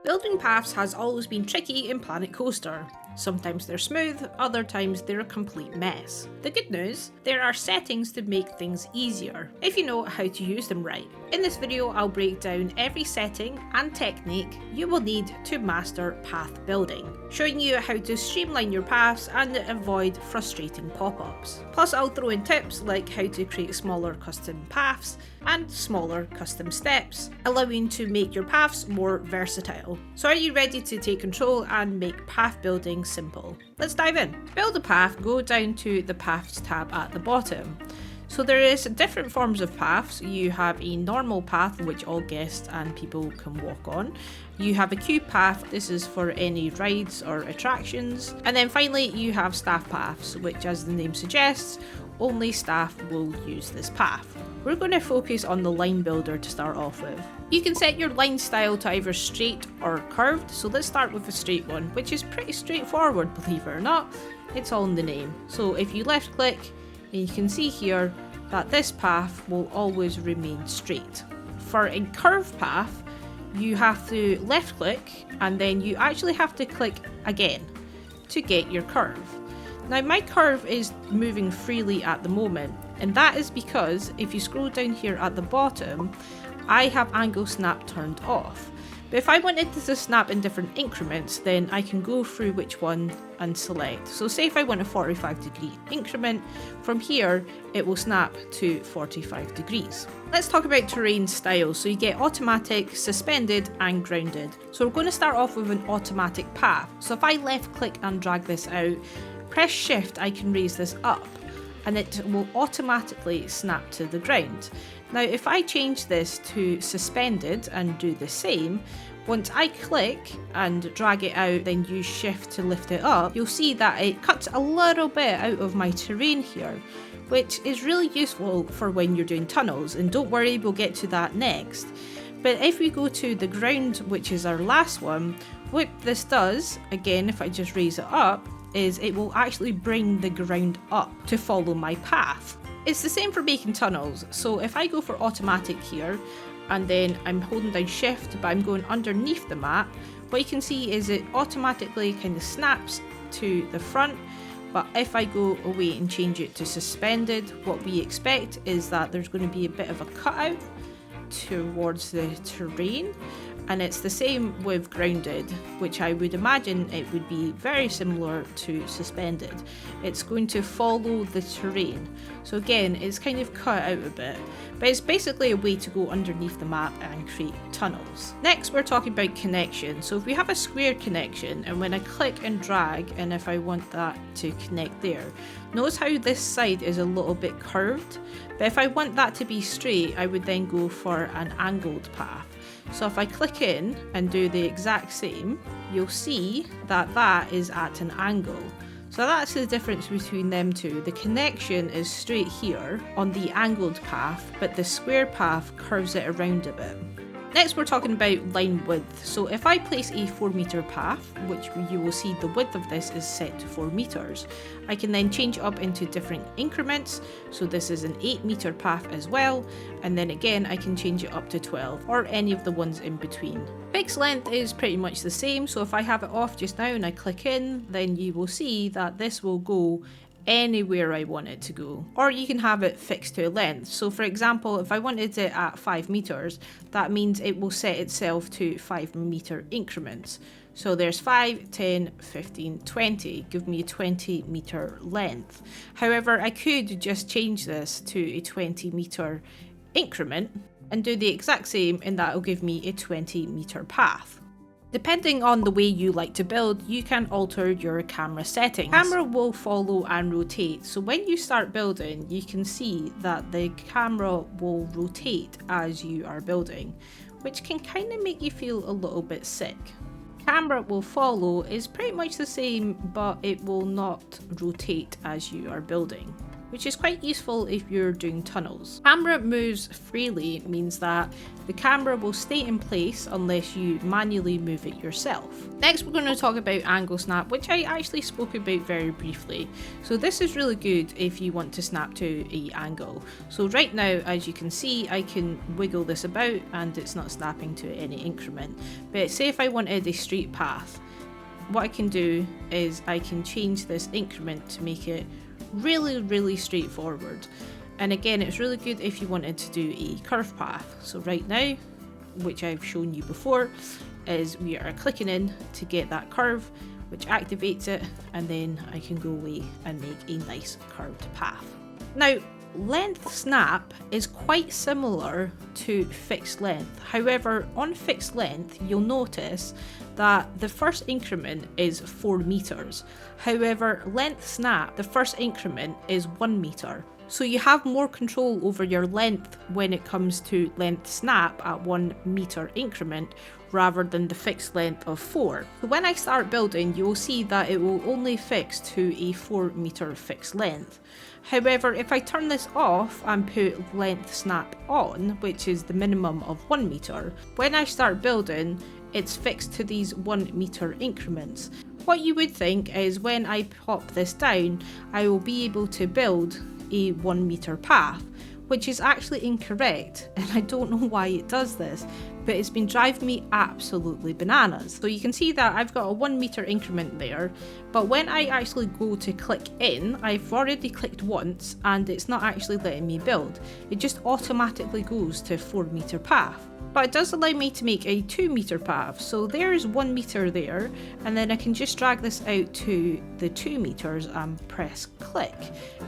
Building paths has always been tricky in Planet Coaster. Sometimes they're smooth, other times they're a complete mess. The good news, there are settings to make things easier, if you know how to use them right. In this video, I'll break down every setting and technique you will need to master path building, showing you how to streamline your paths and avoid frustrating pop-ups. Plus, I'll throw in tips like how to create smaller custom paths and smaller custom steps, allowing to make your paths more versatile. So are you ready to take control and make path building simple? Let's dive in. To build a path, go down to the Paths tab at the bottom. So there is different forms of paths. You have a normal path which all guests and people can walk on. You have a queue path, this is for any rides or attractions. And then finally you have staff paths, which as the name suggests, only staff will use this path. We're going to focus on the line builder to start off with. You can set your line style to either straight or curved, so let's start with a straight one, which is pretty straightforward, believe it or not. It's all in the name. So if you left click, and you can see here that this path will always remain straight. For a curved path, you have to left click and then you actually have to click again to get your curve. Now my curve is moving freely at the moment, and that is because if you scroll down here at the bottom, I have angle snap turned off. But if I wanted to snap in different increments, then I can go through which one and select. So say if I want a 45-degree increment, from here it will snap to 45 degrees. Let's talk about terrain styles. So you get automatic, suspended and grounded. So we're going to start off with an automatic path. So if I left click and drag this out, press shift, I can raise this up and it will automatically snap to the ground. Now if I change this to suspended and do the same, once I click and drag it out, then use shift to lift it up, you'll see that it cuts a little bit out of my terrain here, which is really useful for when you're doing tunnels, and don't worry, we'll get to that next. But if we go to the ground, which is our last one, what this does, again if I just raise it up, is it will actually bring the ground up to follow my path. It's the same for making tunnels, so if I go for automatic here and then I'm holding down shift but I'm going underneath the map, what you can see is it automatically kind of snaps to the front. But if I go away and change it to suspended, what we expect is that there's going to be a bit of a cutout towards the terrain. And it's the same with grounded, which I would imagine it would be very similar to suspended. It's going to follow the terrain. So again, it's kind of cut out a bit, but it's basically a way to go underneath the map and create tunnels. Next, we're talking about connection. So if we have a square connection, and when I click and drag, and if I want that to connect there, notice how this side is a little bit curved, but if I want that to be straight, I would then go for an angled path. So if I click in and do the exact same, you'll see that that is at an angle. So that's the difference between them two. The connection is straight here on the angled path, but the square path curves it around a bit. Next, we're talking about line width. So if I place a 4-meter path, which you will see the width of this is set to 4 meters, I can then change it up into different increments. So this is an 8-meter path as well. And then again, I can change it up to 12 or any of the ones in between. Fixed length is pretty much the same. So if I have it off just now and I click in, then you will see that this will go anywhere I want it to go, or you can have it fixed to a length. So for example, if I wanted it at 5 meters, that means it will set itself to 5-meter increments. So there's 5, 10, 15, 20, give me a 20-meter length. However, I could just change this to a 20-meter increment and do the exact same, and that will give me a 20-meter path. Depending on the way you like to build, you can alter your camera settings. Camera will follow and rotate, so when you start building, you can see that the camera will rotate as you are building, which can kind of make you feel a little bit sick. Camera will follow is pretty much the same, but it will not rotate as you are building. which is quite useful if you're doing tunnels. Camera moves freely means that the camera will stay in place unless you manually move it yourself. Next, we're going to talk about angle snap, which I actually spoke about very briefly. So this is really good if you want to snap to an angle. So right now, as you can see, I can wiggle this about and it's not snapping to any increment. But say if I wanted a straight path, what I can do is I can change this increment to make it really straightforward. And again, it's really good if you wanted to do a curve path. So right now, which I've shown you before, is we are clicking in to get that curve, which activates it, and then I can go away and make a nice curved path. Now, length snap is quite similar to fixed length. However, on fixed length, you'll notice that the first increment is 4 meters. However, length snap, the first increment is 1 meter. So you have more control over your length when it comes to length snap at 1 meter increment rather than the fixed length of 4. So when I start building, you will see that it will only fix to a 4 meter fixed length. However, if I turn this off and put length snap on, which is the minimum of 1 meter, when I start building, it's fixed to these 1 meter increments. What you would think is when I pop this down, I will be able to build a 1 meter path, which is actually incorrect, and I don't know why it does this, but it's been driving me absolutely bananas. So you can see that I've got a 1 meter increment there, but when I actually go to click in, I've already clicked once and it's not actually letting me build. It just automatically goes to 4 meter path. But it does allow me to make a 2 meter path, so there's 1 meter there, and then I can just drag this out to the 2 meters and press click,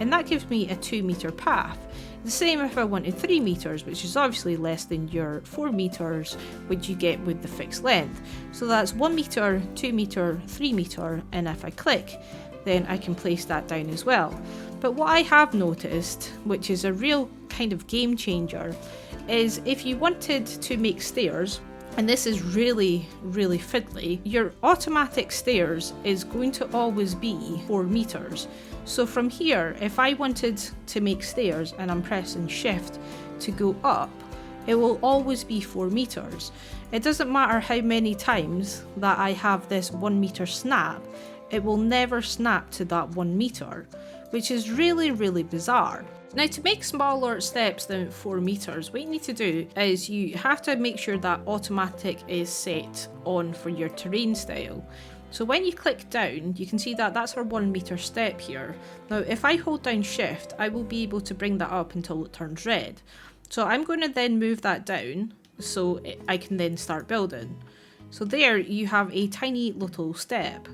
and that gives me a 2 meter path. The same if I wanted 3 meters, which is obviously less than your 4 meters, which you get with the fixed length. So that's 1 meter, 2 meter, 3 meter, and if I click, then I can place that down as well. But what I have noticed, which is a real kind of game changer, is if you wanted to make stairs, and this is really fiddly, your automatic stairs is going to always be 4 meters. So from here, if I wanted to make stairs and I'm pressing shift to go up, it will always be 4 meters. It doesn't matter how many times that I have this 1 meter snap, it will never snap to that 1 meter, which is really bizarre. Now, to make smaller steps than 4 meters, what you need to do is you have to make sure that automatic is set on for your terrain style. So when you click down, you can see that that's our 1 meter step here. Now, if I hold down shift, I will be able to bring that up until it turns red. So I'm going to then move that down so I can then start building. So there you have a tiny little step.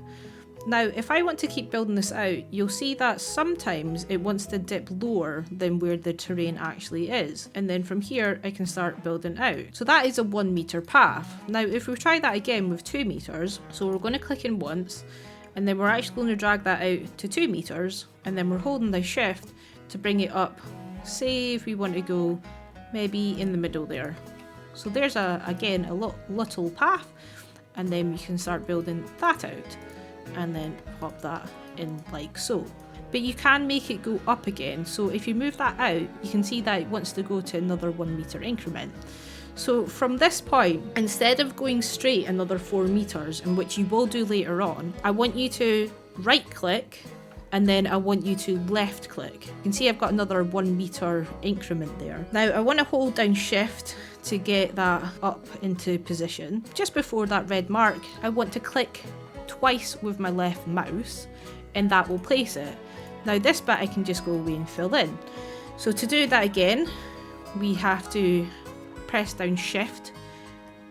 Now, if I want to keep building this out, you'll see that sometimes it wants to dip lower than where the terrain actually is. And then from here, I can start building out. So that is a 1 meter path. Now, if we try that again with 2 meters, so we're going to click in once, and then we're actually going to drag that out to 2 meters, and then we're holding the shift to bring it up. Say if we want to go maybe in the middle there. So there's again a little path, and then we can start building that out. And then pop that in like so. But you can make it go up again, so if you move that out, you can see that it wants to go to another 1 meter increment. So from this point, instead of going straight another 4 meters, in which you will do later on, I want you to right click, and then I want you to left click. You can see I've got another 1 meter increment there. Now I want to hold down shift to get that up into position. Just before that red mark, I want to click twice with my left mouse, and that will place it. Now this bit I can just go away and fill in. So to do that again, we have to press down shift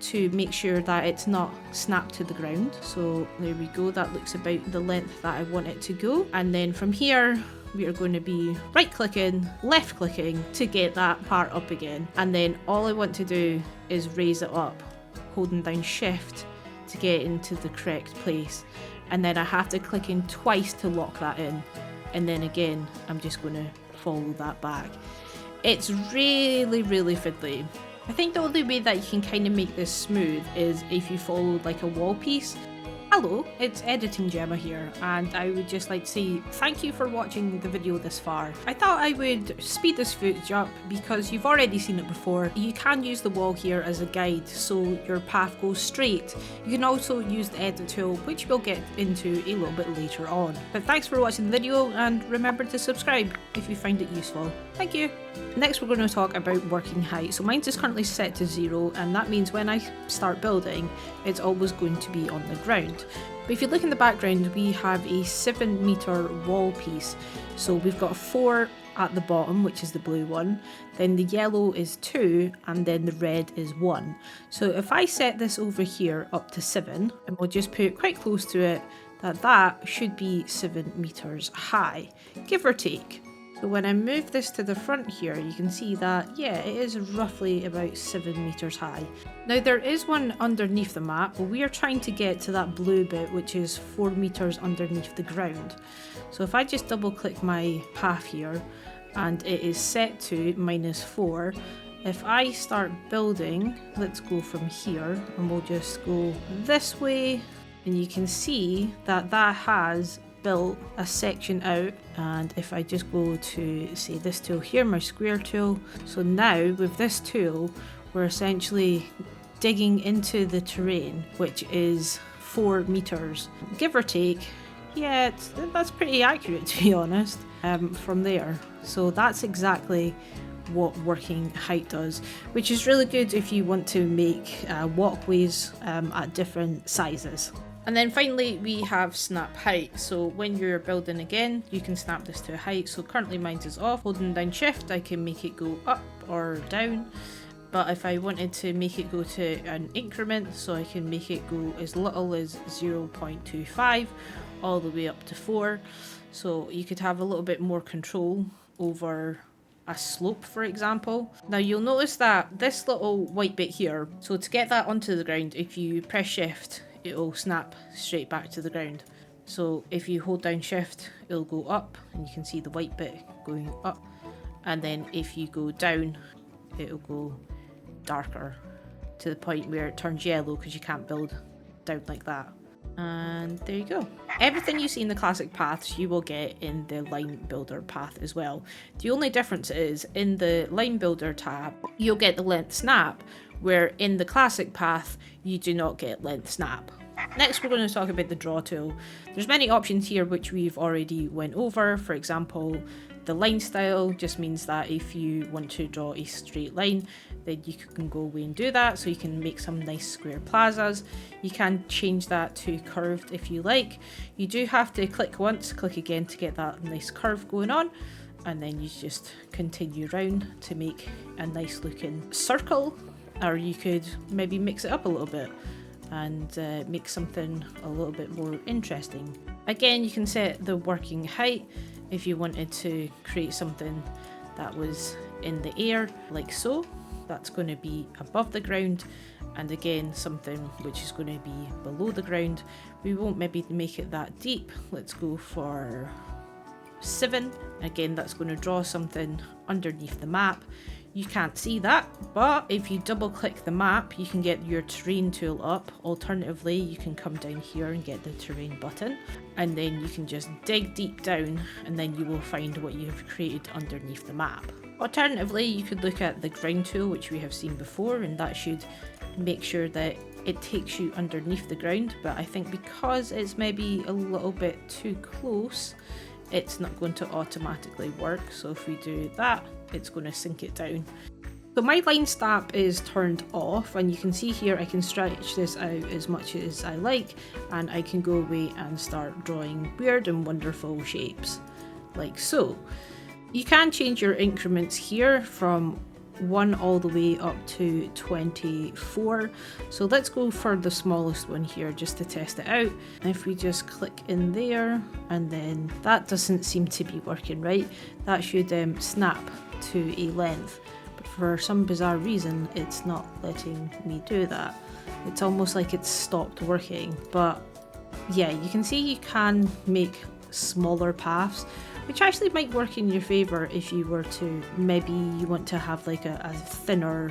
to make sure that it's not snapped to the ground. So there we go, that looks about the length that I want it to go. And then from here, we are going to be right clicking, left clicking to get that part up again. And then all I want to do is raise it up, holding down shift to get into the correct place, and then I have to click in twice to lock that in, and then again I'm just going to follow that back. It's really fiddly. I think the only way that you can kind of make this smooth is if you follow like a wall piece. Hello, it's Editing Gemma here, and I would just like to say thank you for watching the video this far. I thought I would speed this footage up because you've already seen it before. You can use the wall here as a guide so your path goes straight. You can also use the edit tool, which we'll get into a little bit later on. But thanks for watching the video, and remember to subscribe if you find it useful. Thank you! Next we're going to talk about working height. So mine is currently set to 0, and that means when I start building it's always going to be on the ground. But if you look in the background, we have a 7-meter wall piece. So we've got 4 at the bottom, which is the blue one, then the yellow is 2, and then the red is 1. So if I set this over here up to 7, and we'll just put quite close to it, that should be 7 meters high, give or take. So when I move this to the front here, you can see that, yeah, it is roughly about 7 meters high. Now there is one underneath the map, but we are trying to get to that blue bit, which is 4 meters underneath the ground. So if I just double click my path here, and it is set to -4, if I start building, let's go from here, and we'll just go this way, and you can see that has built a section out. And if I just go to, say, this tool here, my square tool, so now with this tool we're essentially digging into the terrain, which is 4 meters, give or take. Yeah, that's pretty accurate, to be honest, from there. So that's exactly what working height does, which is really good if you want to make walkways at different sizes. And then finally we have snap height. So when you're building again, you can snap this to a height. So currently mine is off. Holding down shift, I can make it go up or down. But if I wanted to make it go to an increment, so I can make it go as little as 0.25 all the way up to 4. So you could have a little bit more control over a slope, for example. Now you'll notice that this little white bit here, so to get that onto the ground, if you press shift, it'll snap straight back to the ground. So if you hold down shift, it'll go up, and you can see the white bit going up. And then if you go down, it'll go darker to the point where it turns yellow because you can't build down like that. And there you go. Everything you see in the classic paths you will get in the line builder path as well. The only difference is in the line builder tab you'll get the length snap, where in the classic path you do not get length snap. Next we're going to talk about the draw tool. There's many options here which we've already went over. For example, the line style just means that if you want to draw a straight line, then you can go away and do that. So you can make some nice square plazas. You can change that to curved if you like. You do have to click once, click again to get that nice curve going on. And then you just continue round to make a nice looking circle. Or you could maybe mix it up a little bit and make something a little bit more interesting. Again, you can set the working height if you wanted to create something that was in the air, like so. That's going to be above the ground, and again something which is going to be below the ground. We won't maybe make it that deep. Let's go for 7. Again, that's going to draw something underneath the map. You can't see that, but if you double click the map, you can get your terrain tool up. Alternatively, you can come down here and get the terrain button, and then you can just dig deep down, and then you will find what you have created underneath the map. Alternatively, you could look at the ground tool, which we have seen before, and that should make sure that it takes you underneath the ground. But I think because it's maybe a little bit too close, it's not going to automatically work. So if we do that, it's going to sink it down. So my line snap is turned off, and you can see here I can stretch this out as much as I like, and I can go away and start drawing weird and wonderful shapes like so. You can change your increments here from 1 all the way up to 24. So let's go for the smallest one here just to test it out. And if we just click in there, and then that doesn't seem to be working right. That should snap to a length, but for some bizarre reason it's not letting me do that. It's almost like it's stopped working. But yeah, you can see you can make smaller paths, which actually might work in your favour if you were to, maybe you want to have like a thinner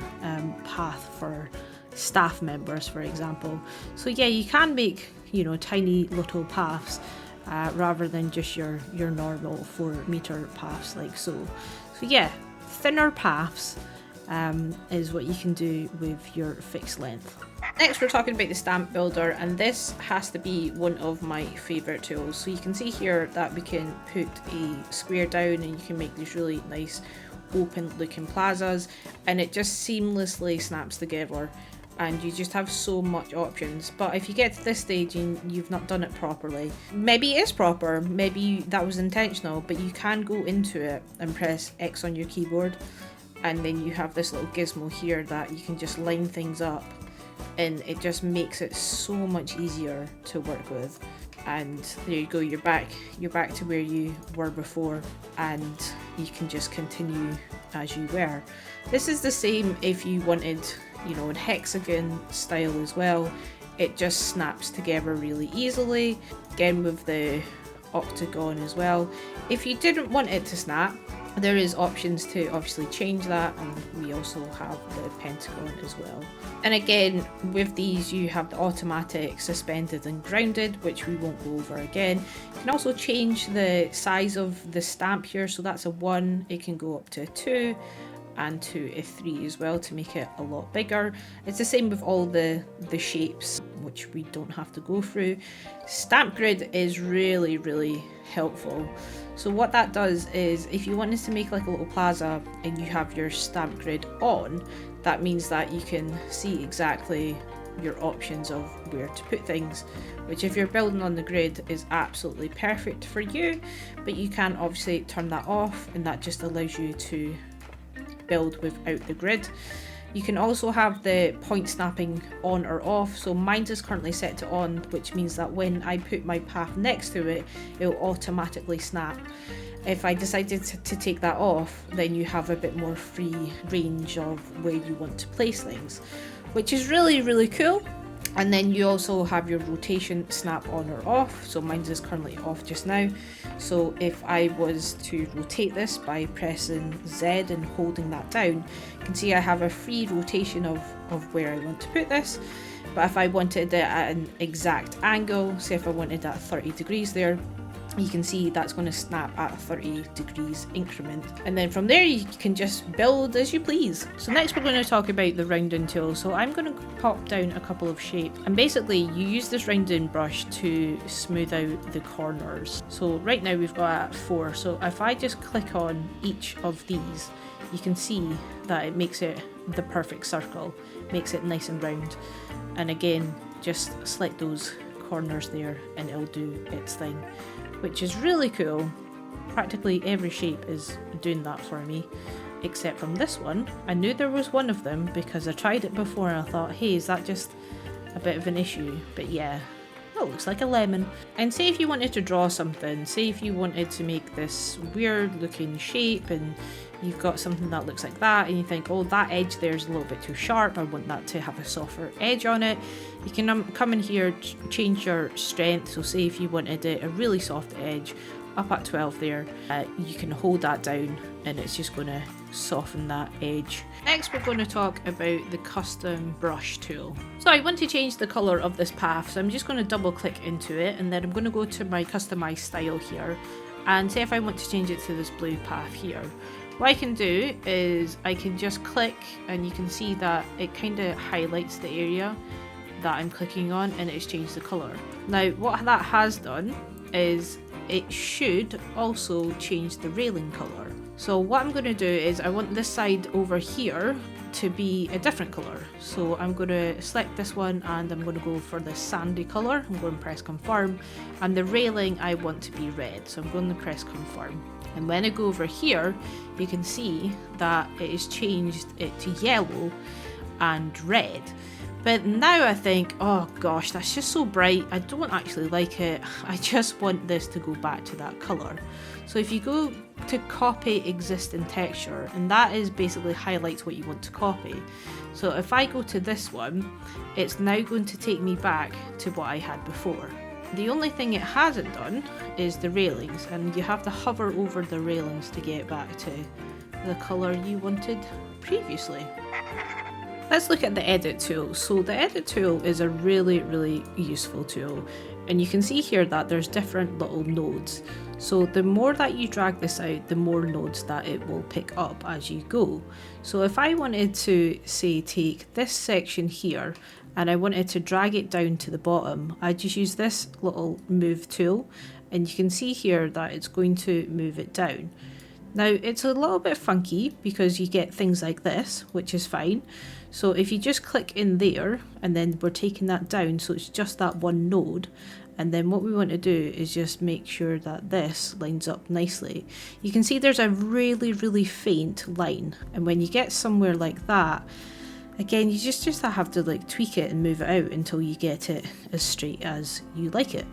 path for staff members, for example. So yeah, you can make you know, tiny little paths rather than just your normal 4-meter paths like so. So yeah, thinner paths is what you can do with your fixed length. Next we're talking about the stamp builder, and this has to be one of my favourite tools. So you can see here that we can put a square down and you can make these really nice open looking plazas, and it just seamlessly snaps together and you just have so much options. But if you get to this stage and you've not done it properly, maybe it is proper, maybe that was intentional, but you can go into it and press X on your keyboard, and then you have this little gizmo here that you can just line things up, and it just makes it so much easier to work with. And there you go, you're back to where you were before, and you can just continue as you were. This is the same if you wanted, you know, in hexagon style as well. It just snaps together really easily, again with the octagon as well. If you didn't want it to snap, there is options to obviously change that, and we also have the pentagon as well. And again, with these you have the automatic, suspended and grounded, which we won't go over again. You can also change the size of the stamp here, so that's a 1, it can go up to a 2 and to a 3 as well to make it a lot bigger. It's the same with all the shapes, which we don't have to go through. Stamp grid is really helpful. So what that does is, if you wanted to make like a little plaza and you have your stamp grid on, that means that you can see exactly your options of where to put things, which if you're building on the grid is absolutely perfect for you. But you can obviously turn that off, and that just allows you to build without the grid. You can also have the point snapping on or off. So mine is currently set to on, which means that when I put my path next to it, it will automatically snap. If I decided to take that off, then you have a bit more free range of where you want to place things, which is really cool. And then you also have your rotation snap on or off. So mine is currently off just now. So if I was to rotate this by pressing Z and holding that down, you can see I have a free rotation of where I want to put this. But if I wanted it at an exact angle, say if I wanted at 30 degrees there, you can see that's going to snap at a 30 degrees increment, and then from there you can just build as you please. So next we're going to talk about the rounding tool. So I'm going to pop down a couple of shapes, and basically you use this rounding brush to smooth out the corners. So right now we've got 4, so if I just click on each of these, you can see that it makes it the perfect circle, makes it nice and round. And again, just select those corners there and it'll do its thing, which is really cool. Practically every shape is doing that for me, except from this one. I knew there was one of them because I tried it before and I thought, hey, is that just a bit of an issue? But yeah, that looks like a lemon. And say if you wanted to draw something, say if you wanted to make this weird looking shape and you've got something that looks like that and you think, oh, that edge there's a little bit too sharp, I want that to have a softer edge on it, you can come in here, change your strength. So say if you wanted it a really soft edge up at 12 there, you can hold that down and it's just going to soften that edge. Next we're going to talk about the custom brush tool. So I want to change the colour of this path, so I'm just going to double click into it, and then I'm going to go to my customize style here, and say if I want to change it to this blue path here. What I can do is I can just click and you can see that it kind of highlights the area that I'm clicking on and it's changed the colour. Now what that has done is it should also change the railing colour. So what I'm going to do is I want this side over here to be a different colour. So I'm going to select this one and I'm going to go for the sandy colour. I'm going to press confirm, and the railing I want to be red, so I'm going to press confirm. And when I go over here, you can see that it has changed it to yellow and red. But now I think, oh gosh, that's just so bright. I don't actually like it. I just want this to go back to that colour. So if you go to copy existing texture, and that is basically highlights what you want to copy. So if I go to this one, it's now going to take me back to what I had before. The only thing it hasn't done is the railings, and you have to hover over the railings to get back to the colour you wanted previously. Let's look at the edit tool. So the edit tool is a really useful tool, and you can see here that there's different little nodes. So the more that you drag this out, the more nodes that it will pick up as you go. So if I wanted to say take this section here and I wanted to drag it down to the bottom, I just use this little move tool, and you can see here that it's going to move it down. Now it's a little bit funky because you get things like this, which is fine. So if you just click in there and then we're taking that down, so it's just that one node, and then what we want to do is just make sure that this lines up nicely. You can see there's a really faint line, and when you get somewhere like that, again you just have to like tweak it and move it out until you get it as straight as you like it.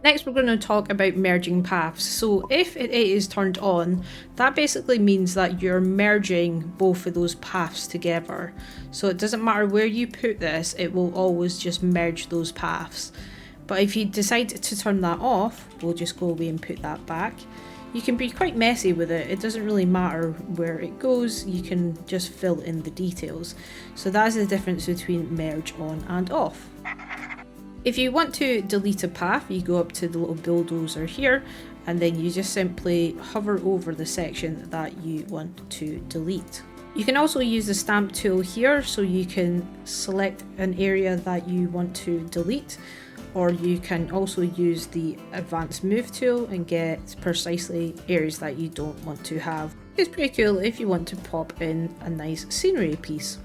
Next we're going to talk about merging paths. So if it is turned on, that basically means that you're merging both of those paths together. So it doesn't matter where you put this, it will always just merge those paths. But if you decide to turn that off, we'll just go away and put that back. You can be quite messy with it. It doesn't really matter where it goes, you can just fill in the details. So that's the difference between merge on and off. If you want to delete a path, you go up to the little bulldozer here, and then you just simply hover over the section that you want to delete. You can also use the stamp tool here, so you can select an area that you want to delete, or you can also use the advanced move tool and get precisely areas that you don't want to have. It's pretty cool if you want to pop in a nice scenery piece.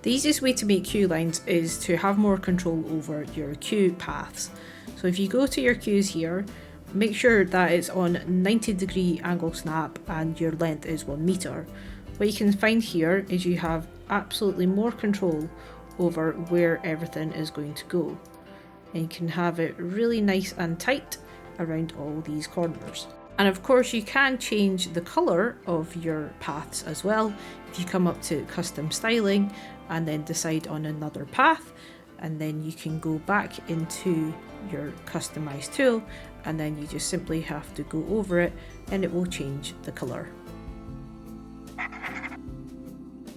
The easiest way to make queue lines is to have more control over your queue paths. So if you go to your queues here, make sure that it's on 90-degree angle snap and your length is 1 meter. What you can find here is you have absolutely more control over where everything is going to go. And you can have it really nice and tight around all these corners. And of course you can change the colour of your paths as well. If you come up to custom styling and then decide on another path, and then you can go back into your customize tool, and then you just simply have to go over it and it will change the colour.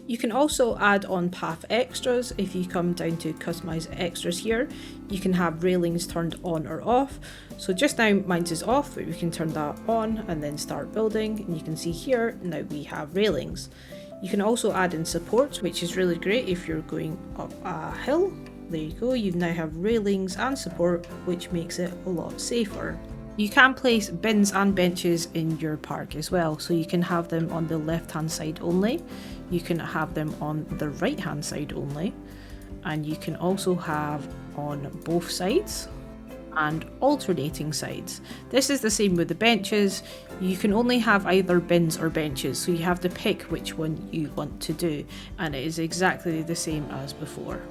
You can also add on path extras. If you come down to customize extras here, you can have railings turned on or off. So just now mine is off, but we can turn that on and then start building, and you can see here now we have railings. You can also add in supports, which is really great if you're going up a hill. There you go, you now have railings and support, which makes it a lot safer. You can place bins and benches in your park as well, so you can have them on the left hand side only, you can have them on the right hand side only, and you can also have on both sides and alternating sides. This is the same with the benches. You can only have either bins or benches, so you have to pick which one you want to do, and it is exactly the same as before.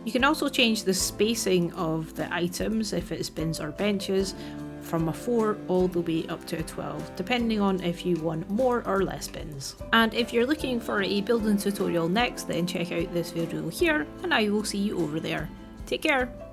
You can also change the spacing of the items if it's bins or benches from a 4 all the way up to a 12, depending on if you want more or less bins. And if you're looking for a building tutorial next, then check out this video here and I will see you over there. Take care!